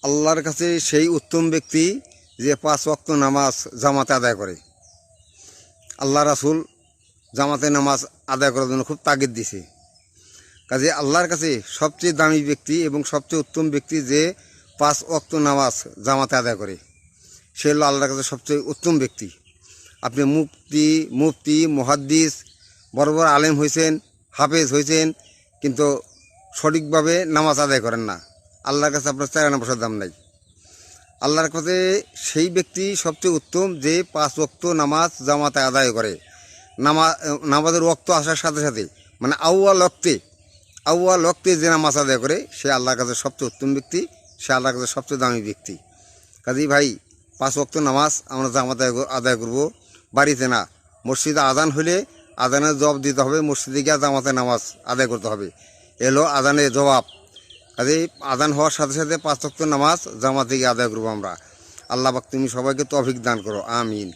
আল্লাহর কাছে সেই উত্তম ব্যক্তি যে 5 ওয়াক্ত নামাজ জামাতে আদায় করে। আল্লাহ রাসূল জামাতে নামাজ আদায় করার জন্য খুব তাগিদ দিছে। কাজে আল্লাহর কাছে সবচেয়ে দামি ব্যক্তি এবং সবচেয়ে উত্তম ব্যক্তি যে 5 ওয়াক্ত নামাজ জামাতে আদায় করে, সে হলো আল্লাহর কাছে সবচেয়ে উত্তম ব্যক্তি। আপনি মুফতি মুহাদ্দিস বড় বড় আলেম হয়েছেন, হাফেজ হয়েছেন, কিন্তু সঠিকভাবে নামাজ আদায় করেন না, আল্লাহর কাছে আপনার 4 আনা পয়সার দাম নাই। আল্লাহর কাছে সেই ব্যক্তি সবচেয়ে উত্তম যে 5 ওয়াক্ত নামাজ জামাতে আদায় করে। নামাজের ওয়াক্ত আসার সাথে সাথে মানে আউয়াল ওয়াক্তে যে নামাজ আদায় করে, সে আল্লাহর কাছে সবচেয়ে উত্তম ব্যক্তি, সে আল্লাহর কাছে সবচেয়ে দামি ব্যক্তি। কাজেই ভাই 5 ওয়াক্ত নামাজ আমরা জামাতে আদায় করব, বাড়িতে না। মসজিদে আজান হলে আজানের জবাব দিতে হবে, মসজিদে গিয়ে জামাতে নামাজ আদায় করতে হবে, এলো আজানের জবাব। কাজেই আজান হওয়ার সাথে সাথে 5 ওয়াক্ত নামাজ জামাতে গিয়ে আদায় করবো আমরা। আল্লাহ পাক তুমি সবাইকে তৌফিক দান করো, আমিন।